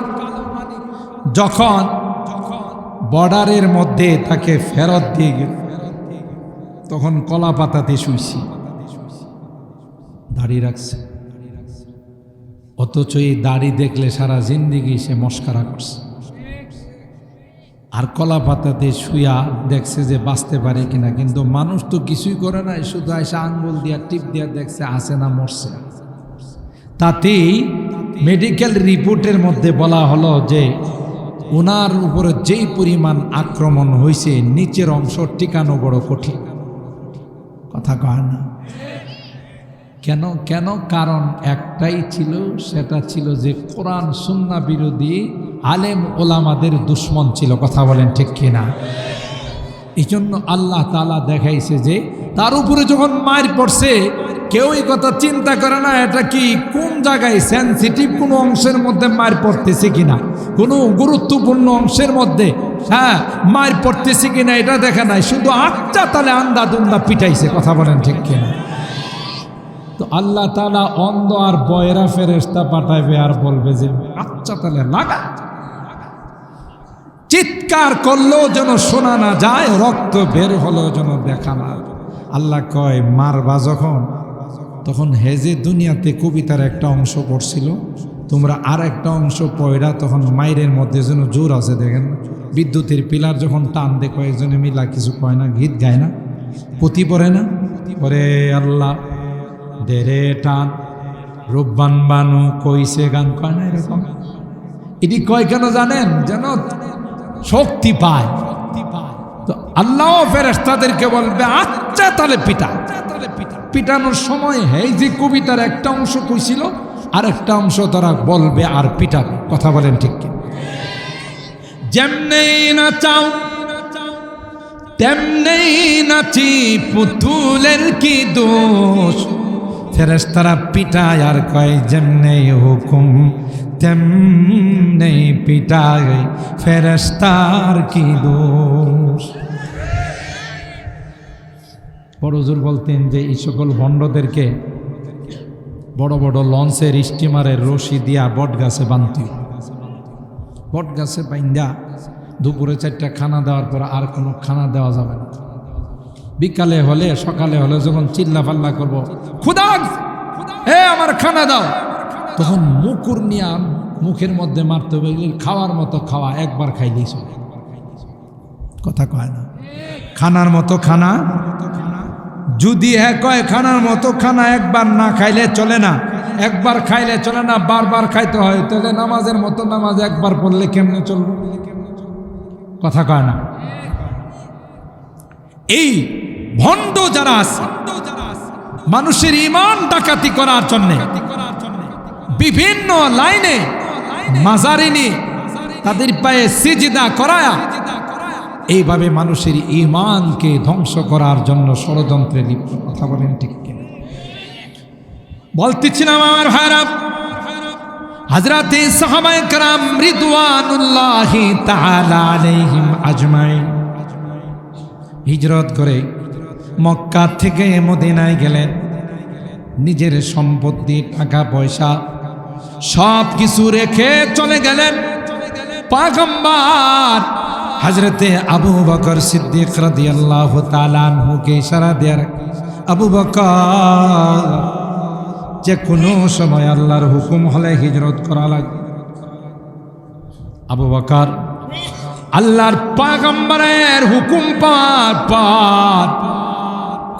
যখন বর্ডারের মধ্যে তাকে ফেরত দিয়ে গেল, তখন কলা পাতাতে শুইছি, দাড়ি রাখছে, অথচ এই দাড়ি দেখলে সারা জিন্দেগি সে মস্কারা করছে। আর কলা পাতাতে শুয়া দেখছে যে বাঁচতে পারে কিনা, কিন্তু মানুষ তো কিছুই করে নাই, শুধু এসে আঙ্গুল দিয়া টিপ দিয়া দেখছে আছে না মরছে। তাতেই মেডিকেল রিপোর্টের মধ্যে বলা হলো যে ওনার উপরে যেই পরিমাণ আক্রমণ হয়েছে, নিচের অংশ টিকানো বড় কঠিন। কথা কয় না কেন? কেন? কারণ একটাই ছিল, সেটা ছিল যে কোরআন সুন্নাহ বিরোধী আলেম ওলামাদের দুশ্মন ছিল। কথা বলেন ঠিক কিনা? এই জন্য আল্লাহ তাআলা দেখাইছে যে তার উপরে যখন মার পড়ছে, কেউ এই কথা চিন্তা করে না এটা কি কোন জায়গায় সেন্সিটিভ কোনো অংশের মধ্যে মার পড়তেছে কিনা, কোনো গুরুত্বপূর্ণ অংশের মধ্যে হ্যাঁ মার পড়তেছে কিনা এটা দেখে নাই, শুধু আচ্ছা তাহলে আন্দা দুন্দা পিটাইছে। কথা বলেন ঠিক কিনা? তো আল্লাহ তাআলা অন্ধ আর বয়রা ফেরেশতা পাঠাইবে আর বলবে যে আচ্ছা তাহলে লাগা। চিৎকার করলেও যেন শোনা না যায়, রক্ত বের হলেও যেন দেখা না। আল্লাহ কয় মারবা যখন, তখন হেজে দুনিয়াতে কবিতার একটা অংশ পড়ছিল, তোমরা আর একটা অংশ পয়রা, তখন মায়ের মধ্যে যেন জোর আছে। দেখেন বিদ্যুতের পিলার যখন টান দে, কয়েকজনে মিলা কিছু কয় না, গীত গায় না, পুঁতি পড়ে না, পরে আল্লাহ দেরে টান রূপবান বানু কইছে গান, কয় না এরকম? এটি কয় কেন জানেন? যেন শক্তি পায়। তো আল্লাহ ফেরেশতাদেরকে বলবে আচ্ছা তাহলে পিটা। পিটানোর সময় এই যে কবিতার একটা অংশ কইছিল, আর একটা অংশ তারা বলবে আর পিটাবে। কথা বলেন ঠিক কি? যেমনি নাচাও তেমনি নাচি, পুতুলের কি দোষ। ফেরেশতারা পিটায় আর কয় যেমনি হুকুম তেমনি পিটায়, ফেরেশতার কি দোষ। বড় হুজুর বলতেন যে এই সকল ভণ্ডদেরকে বড় বড় লঞ্চের স্টিমারের রশি দিয়া বট গাছে বাঁধতে, বট গাছে বাইন্দা দুপুরে 4টা খানা দেওয়ার পর আর কোনো খানা দেওয়া যাবে না। বিকালে হলে সকালে হলে যখন চিল্লা পাল্লা করবো, খুদা হে আমার খানা দাও, তখন মুকুর নিয়ে মুখের মধ্যে মারতে হবে, খাওয়ার মতো খাওয়া, একবার খাইলেই চলে। কথা কয় না? খানার মতো খানা যদি কয় খানার মতো খানা একবার না খাইলে চলে না, একবার খাইলে চলে না, বারবার খাইতে হয়। তাহলে নামাজের মতো নামাজ একবার পড়লে কেমনে চলবে? কথা কয় না? এই ভণ্ড যারা আছে, মানুষের ঈমান ডাকাতি করার জন্য বিভিন্ন লাইনে মাজারিনি তাদের পায়ে সিজদা করায়া এইভাবে মানুষের ঈমানকে ধ্বংস করার জন্য ষড়যন্ত্রে লিপ্ত। কথা বলেন ঠিক কিনা? বলতেছিলাম আমার ভাইরা, হযরতে সাহাবায়ে কেরাম রিদওয়ানুল্লাহি তাআলা আলাইহিম আজমাইন হিজরত করে মক্কা থেকে মদিনায় গেলেন। নিজের সম্পত্তি, টাকা পয়সা সব কিছু রেখে চলে গেলেন। পয়গম্বর হযরতে আবু বকর সিদ্দিক রাদিয়াল্লাহু তাআলা আনহুকে ইশারা দিয়ে আবু বকর যে কোনো সময় আল্লাহর হুকুম হলে হিজরত করা লাগবে। আবু বকর আল্লাহর পয়গম্বরের হুকুম পাওয়ার পর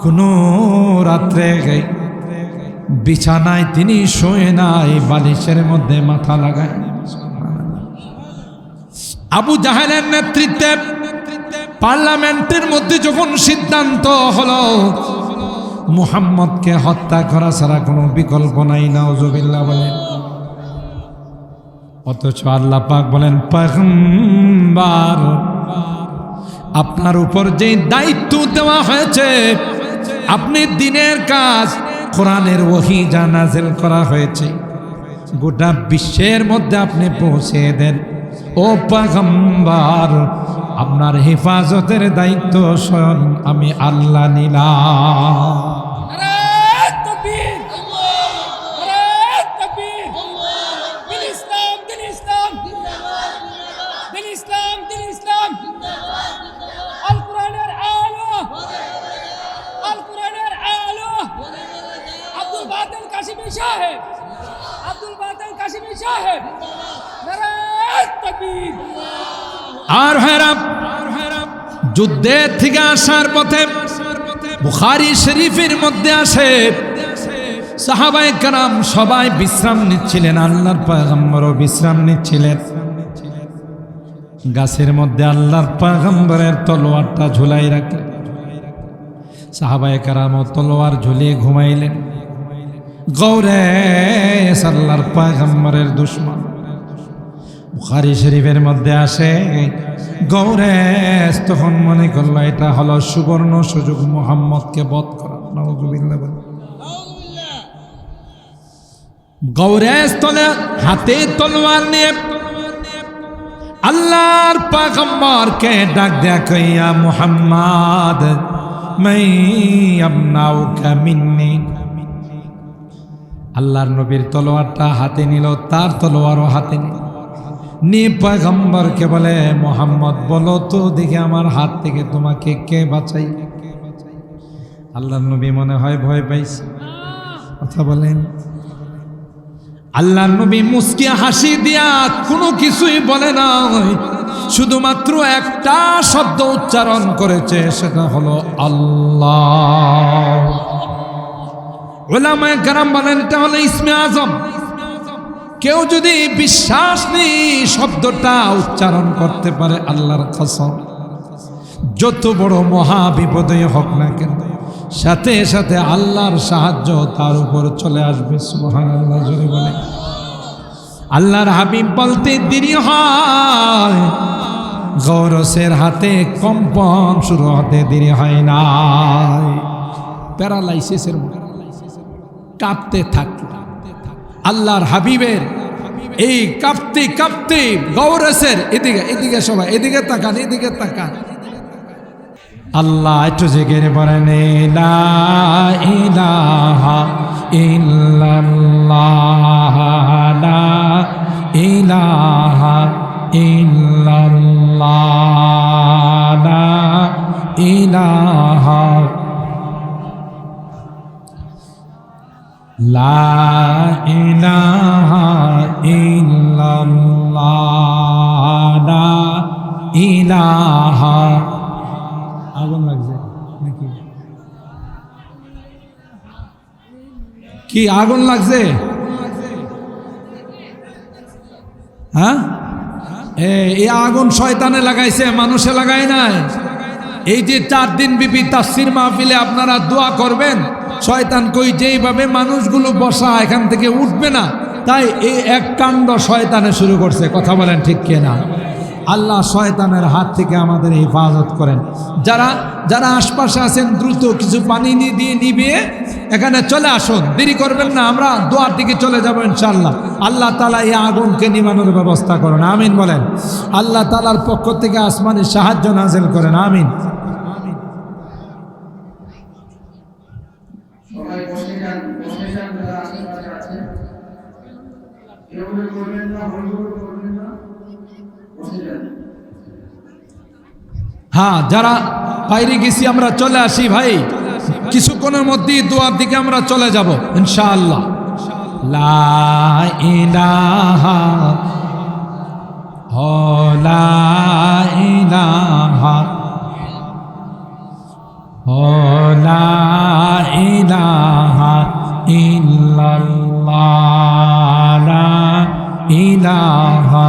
কোনো রাত্রে বিছানায় তিনি শোয়ে নাই, বালিশের মধ্যে মাথা লাগায়। আবু জাহেলের নেতৃত্বে পার্লামেন্টের মধ্যে যখন সিদ্ধান্ত হলো মুহাম্মদকে হত্যা করা ছাড়া কোনো বিকল্প নাই, নাউজুবিল্লাহ বলেন, অথচ আল্লাহ পাক বলেন পয়গম্বর আপনার উপর যে দায়িত্ব দেওয়া হয়েছে, আপনি দিনের কাজ কোরআনের ওহী যা নাযিল করা হয়েছে গোটা বিশ্বের মধ্যে আপনি পৌঁছে দেন। ও পয়গম্বর আপনার হেফাজতের দায়িত্ব স্বয়ং আমি আল্লাহ নিলাম। আর হেরাম যুদ্ধের থেকে আসার পথে বুখারী শরীফের মধ্যে আসে সাহাবায়ে কেরাম সবাই বিশ্রাম নিচ্ছিলেন, আল্লাহর পয়গম্বরও বিশ্রাম নিচ্ছিলেন। গাছের মধ্যে আল্লাহর পয়গম্বরের তলোয়ারটা ঝুলাই রাখলেন, সাহাবায়ে কেরামও তলোয়ার ঝুলিয়ে ঘুমাইলেন। গৌরেস আল্লাহর পয়গম্বরের দুশমন, বুখারী শরীফের মধ্যে আসে গৌরেস তখন মনে করলো এটা হলো সুবর্ণ সুযোগ মুহাম্মদকে বধ করা। নাউজুবিল্লাহ। গৌরেস হাতে তলোয়ার নিয়ে আল্লাহর পয়গম্বরকে ডাক দেয়া কইয়া মুহাম্মদ মাই আমনাউকা মিন্নি। আল্লাহর নবীর তলোয়ারটা হাতে নিল, তার তলোয়ারও হাতে নিয়ে পয়গম্বরকে বলে মুহাম্মদ বলো তো দেখি আমার হাত থেকে তোমাকে কে বাঁচাই। আল্লাহর নবী মনে হয় ভয় পাইছে, কথা বলেন। আল্লাহর নবী মুস্কি হাসি দিয়া কোনো কিছুই বলে না, শুধুমাত্র একটা শব্দ উচ্চারণ করেছে, সেটা হলো আল্লাহ। উলামায়ে কেরাম বলেন এটা হলো ইসমে আজম। কেউ যদি বিশ্বাস নেই শব্দটা উচ্চারণ করতে পারে আল্লাহর কসম, যত বড় মহা বিপদই হোক না কেন সাথে সাথে আল্লাহর সাহায্য তার উপর চলে আসবে। সুবহানাল্লাহ জোরে বলে। আল্লাহর হাবিব বলতে দেরি হয়, গৌরসের হাতে কম্পন শুরু হতে দেরি হয় না, প্যারালাইসিসের মতো কাঁপতে থাকল। আল্লাহর হাবিবের এই কাঁপতে কাঁপতে গৌরসের এদিকে সবাই এদিকে তাকান, এদিকে তাকান। আল্লাহ একটু জেগে বলেন লা ইলাহা ইল্লাল্লাহ, লা ইলাহা ইল্লাল্লাহ, লা ইলাহা লা ইলাহা ইল্লাল্লাহ, লা ইলাহা। আগুন লাগছে নাকি? কি আগুন লাগছে? হ্যাঁ, এই আগুন শয়তানে লাগাইছে, মানুষে লাগায় নাই। এই যে 4 দিন ব্যাপী তাফসীর মাহফিলে আপনারা দোয়া করবেন, শয়তান কই যেইভাবে মানুষগুলো বসা এখান থেকে উঠবে না, তাই এই এক কাণ্ড শয়তানে শুরু করছে। কথা বলেন ঠিক কিনা? আল্লাহ শয়তানের হাত থেকে আমাদের হেফাজত করেন। যারা যারা আশপাশে আছেন দ্রুত কিছু পানি দিয়ে নিবে এখানে চলে আসুন, দেরি করবেন না, আমরা দোয়ার দিকে চলে যাব ইনশাআল্লাহ। আল্লাহ তাআলা এই আগুনকে নিভানোর ব্যবস্থা করেন, আমিন বলেন। আল্লাহ তাআলার পক্ষ থেকে আসমানি সাহায্য নাযিল করেন, আমিন। হ্যাঁ, যারা বাইরে গেছি আমরা চলে আসি ভাই, কিছুক্ষণের মধ্যেই দোয়ার দিকে আমরা চলে যাব ইনশাআল্লাহ। লা ইলাহা লা ইলাহা লা ইলাহা ইল্লাল্লাহ, লা ইলাহা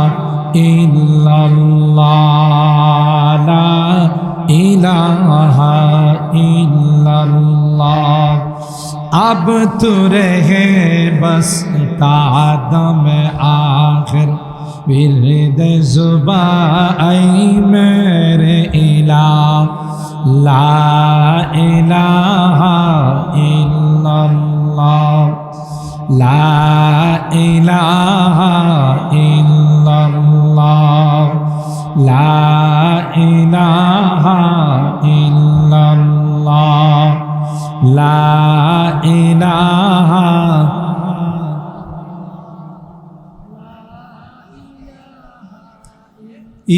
ইল্লাল্লাহ, লা ইলাহা ইল্লাল্লাহ। अब तू रहे बस तादम आखिर विरद जुबा ऐ मेरे इलाह, ला इलाहा इल्लल्लाह, ला इलाहा इल्लल्लाह, ला इलाहा इल्लल्लाह, ला इलाहा।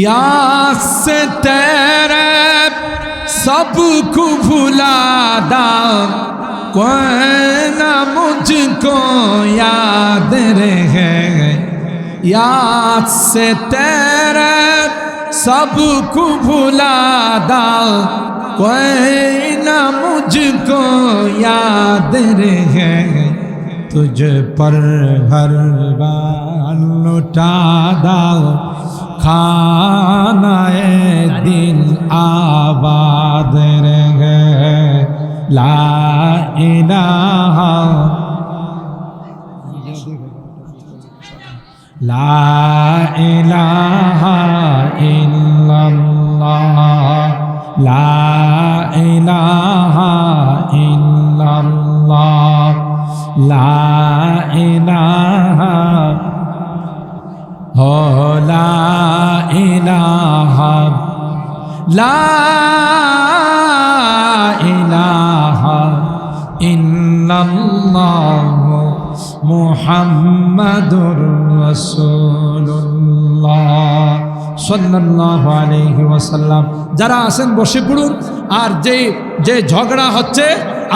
याद से तेरे सबको भुला दा, कोई ना मुझको याद रहे। याद से तेरे सबको भुला दा, कोई ना मुझको याद रहे। तुझ पर हर बार लुटा दाओ, खानाए दिल आबाद रहे। ला इलाहा ला इलाहा इल्लल्लाह, ला इलाहा इल्लल्लाह, ला इलाहा हो ला इलाहा, ला इलाहा इल्लल्लाह मुहम्मदुर রাসূলুল্লাহ সাল্লাল্লাহু আলাইহি ওয়াসাল্লাম। যারা আছেন বসে পড়ুন। আর যে ঝগড়া হচ্ছে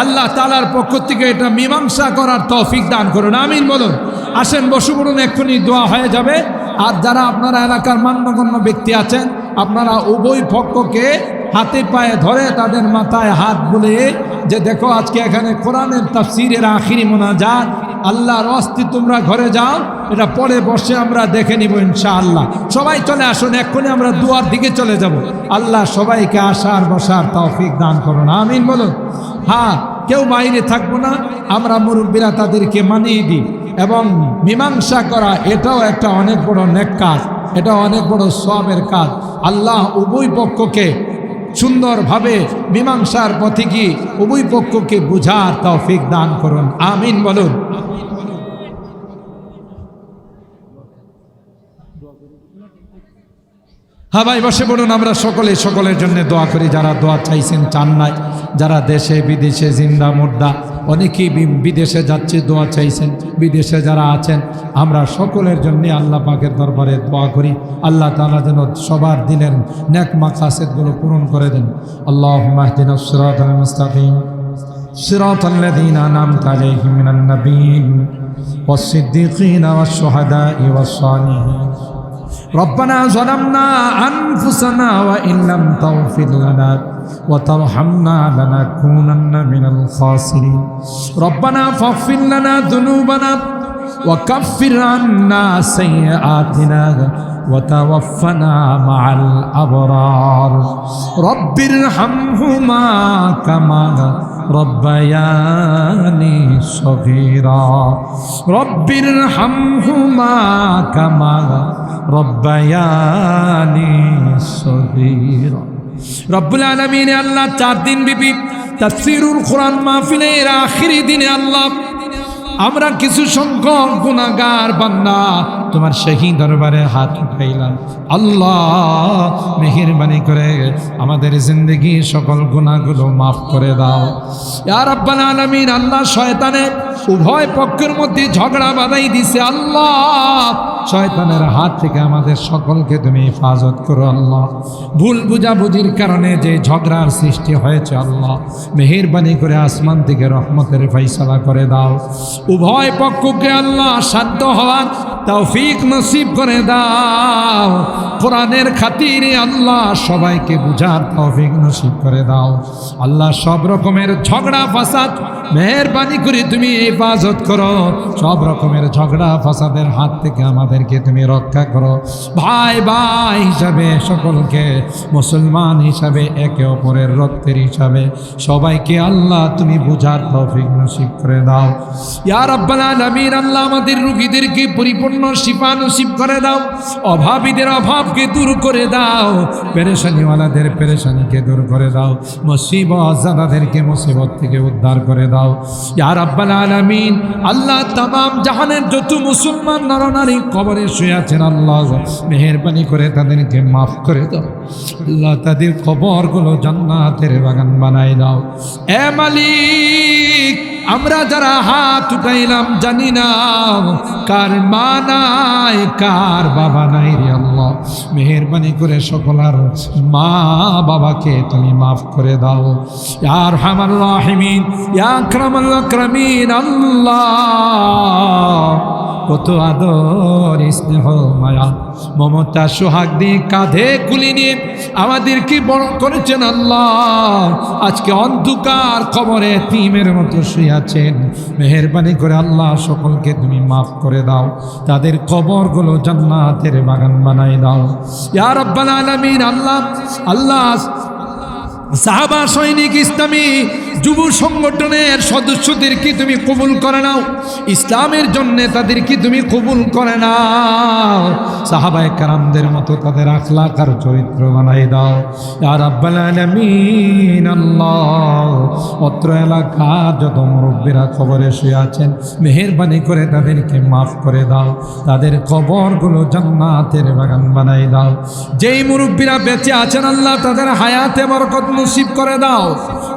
আল্লাহ তাআলার পক্ষ থেকে এটা মীমাংসা করার তৌফিক দান করুন, আমিন বলুন। আসেন বসে পড়ুন, এক্ষুনি দোয়া হয়ে যাবে। আর যারা আপনারা এলাকার মান্যগণ্য ব্যক্তি আছেন, আপনারা উভয় পক্ষকে হাতে পায়ে ধরে তাদের মাথায় হাত বুলিয়ে যে দেখো আজকে এখানে কোরআনের তাফসীরের আখিরি মোনাজাত, আল্লাহর ওয়াস্তে তোমরা ঘরে যাও, এটা পরে বসে আমরা দেখে নিব ইনশাআল্লাহ। সবাই চলে আসুন, এক্ষুনি আমরা দুয়ার দিকে চলে যাব। আল্লাহ সবাইকে আসার বসার তৌফিক দান করুন, আমিন বলুন। হ্যাঁ, কেউ বাইরে থাকবো না, আমরা মুরব্বীরা তাদেরকে মানিয়ে দিই। এবং মীমাংসা করা এটাও একটা অনেক বড় নেক কাজ, এটা অনেক বড় সওয়াবের কাজ। আল্লাহ উভয় পক্ষকে সুন্দরভাবে মীমাংসার পথে গিয়ে উভয় পক্ষকে বুঝার তৌফিক দান করুন, আমিন বলুন। হ্যাঁ ভাই বসে পড়ুন, আমরা সকলের জন্য দোয়া করি। যারা দোয়া চাইছেন চান নাই, যারা দেশে বিদেশে জিন্দা মুর্দা, অনেকেই বিদেশে যাচ্ছে দোয়া চাইছেন, বিদেশে যারা আছেন, আমরা সকলের জন্য আল্লাহ পাকের দরবারে দোয়া করি। আল্লাহ তাআলা যেন সবার দিনের নেক মাকাসিদগুলো পূরণ করে দেন। আল্লাহুম্মা ইহদিনাস সিরাতাল মুস্তাকিম সিরাতাল লাযীনা আন'আমতা আলাইহিম মিনান নাবিয়্যিন ওয়াস সিদ্দীকিনা ওয়াশ শুহাদা'i ওয়াস সালিহিন। ربنا ظلمنا أنفسنا وإن لم تغفر لنا وترحمنا لنكونن من الخاسرين. ربنا فاغفر لنا ذنوبنا وكفر عنا سيئاتنا وتوفنا مع الأبرار. رب ارحمهما كما ربياني صغيرا. رب ارحمهما كما ربياني صغيرا. রব্বুল আলামিন আল্লাহ 4 দিন ব্যাপী তাফসীরুল কোরআন মাহফিলের আখিরি দিনে আল্লাহ আমরা কিছু সংখ্যক গুনাহগার বান্দা তোমার শাহী দরবারে হাত উঠাইলাম। আল্লাহ মেহেরবানি করে আমাদের জিন্দেগি সকল গুনাহগুলো মাফ করে দাও ইয়া রাব্বাল আলামিন। আল্লাহ শয়তানের উভয় পক্ষের মধ্যে ঝগড়া বাঁধাই দিছে। আল্লাহ শয়তানের হাত থেকে আমাদের সকলকে তুমি হেফাজত করো আল্লাহ। ভুল বুঝাবুঝির কারণে যে ঝগড়ার সৃষ্টি হয়েছে আল্লাহ, মেহেরবানি করে আসমান থেকে রহমতের ফয়সালা করে দাও। উভয় পক্ষকে আল্লাহ শান্ত হওয়ার তৌফিক নসিব করে দাও। কোরআনের খাতিরে আল্লাহ সবাইকে বুঝার তৌফিক নসিব করে দাও আল্লাহ। সব রকমের ঝগড়া ফাসাদ মেহেরবানি করে তুমি হেফাজত করো। সব রকমের ঝগড়া ফাসাদের হাত থেকে আমাদেরকে তুমি রক্ষা করো। ভাই ভাই হিসাবে সকলকে, মুসলমান হিসাবে একে অপরের রক্তের হিসাবে সবাইকে আল্লাহ তুমি বুঝার তৌফিক নসিব করে দাও ইয়া রাব্বাল আলামিন। আল্লাহ আমাদের রোগীদেরকে পরিপূর্ণ শিফা নসিব করে দাও। অভাবীদের অভাবকে দূর করে দাও। পেরেশানিওয়ালাদের পেরেশানিকে দূর করে দাও। মুসিবত জাদাদেরকে মুসিবত থেকে উদ্ধার করে দাও ইয়া রাব্বাল আলামিন। আল্লাহ তামাম জাহানের যত মুসলমান নরনারী কবরে শুয়ে আছেন আল্লাহ মেহেরবানি করে তাদেরকে মাফ করে দাও আল্লাহ। তাদের কবরগুলো জান্নাতের বাগান বানাই দাও। এ মালিক, আমরা যারা হাত উঠাইলাম জানি না কার মা নাই কার বাবা নাই রে আল্লাহ। মেহেরবানি করে সকলার মা বাবাকে তুমি মাফ করে দাও ইয়া আরহামার রাহিমিন, ইয়া আকরামাল আকরামিন। আল্লাহ কত আদর স্নেহ মায়া মমতা সোহাগ দিয়ে কাঁধে কুলি নিয়ে আমাদেরকে বড় করেছেন আল্লাহ। আজকে অন্ধকার কবরে এতিমের মতো শুয়ে আছেন। মেহেরবানি করে আল্লাহ সকলকে তুমি মাফ করে দাও। তাদের কবরগুলো জান্নাতের বাগান বানাই দাও ইয়া রাব্বাল আলামিন। আল্লাহ আল্লাহ সাহাবা সৈনিক ইসলামী যুব সংগঠনের সদস্যদেরকে তুমি কবুল করে নাও। ইসলামের জন্য তাদেরকে তুমি কবুল করে নাও। সাহাবায়ে কেরামদের মতো তাদের আখলাক আর চরিত্র বানাই দাও ইয়া রাব্বাল আলামিন। আল্লাহ অত্র এলাকার যত মুরব্বীরা কবরে শুয়ে আছেন মেহেরবানি করে তাদেরকে মাফ করে দাও। তাদের কবরগুলো জান্নাতের বাগান বানাই দাও। যেই মুরব্বীরা বেঁচে আছেন আল্লাহ তাদের হায়াতে বরকত নসিব করে দাও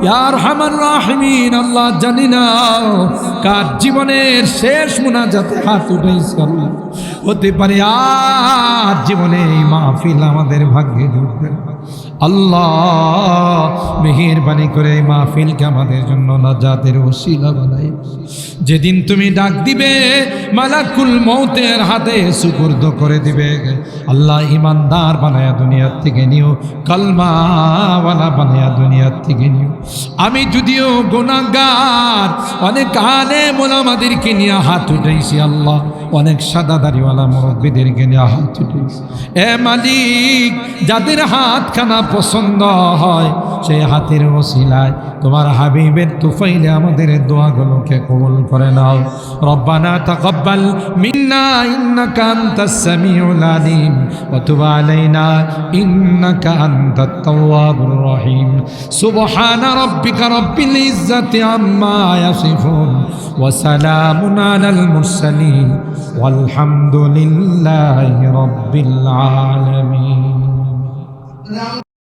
ইয়া আরহামার রাহিমিন। আল্লাহ জানি না কার জীবনের শেষ মুনাজাতে হাত উঠাইছে আল্লাহ। হতে পারে আর জীবনে এই মাহফিল আমাদের ভাগ্যে জুটবে আল্লাহ। মেহেরবানি করে এই মাহফিলকে আমাদের জন্য নাজাতের ওসিলা বানাই। যেদিন তুমি ডাক দিবে মালাকুল মৌতের হাতে সুপুর্দ করে দিবে আল্লাহ, ইমানদার বানায়া দুনিয়ার থেকে নিও, কালমাওয়ালা বানায়া দুনিয়ার থেকে নিও। আমি যদিও গুনাহগার, অনেক আলেম ওলামাদেরকে নিয়ে হাত উঠাইছি আল্লাহ, অনেক সাদা দাড়িওয়ালা মুরব্বীদেরকে নিয়ে হাত উঠাইছি। এ মালিক, যাদের হাতখানা পছন্দ হয় সেই হাতের ওসিলায় তোমার হাবিবের তুফাইলে আমাদের দোয়াগুলোকে কবুল করে নাও। রব্বানা তাকাব্বাল মিন্না ইন্নাকা আনতাস সামিউল আলিম ওয়া তুব আলাইনা ইন্নাকা আনতাত তাওয়াবুর রহিম। সুবহানা রাব্বিকা রাব্বিল ইজ্জাতি আম্মা ইয়াসিফুন ওয়া সালামুন আলাল মুরসালিন ওয়ালহামদুলিল্লাহি রাব্বিল আলামিন।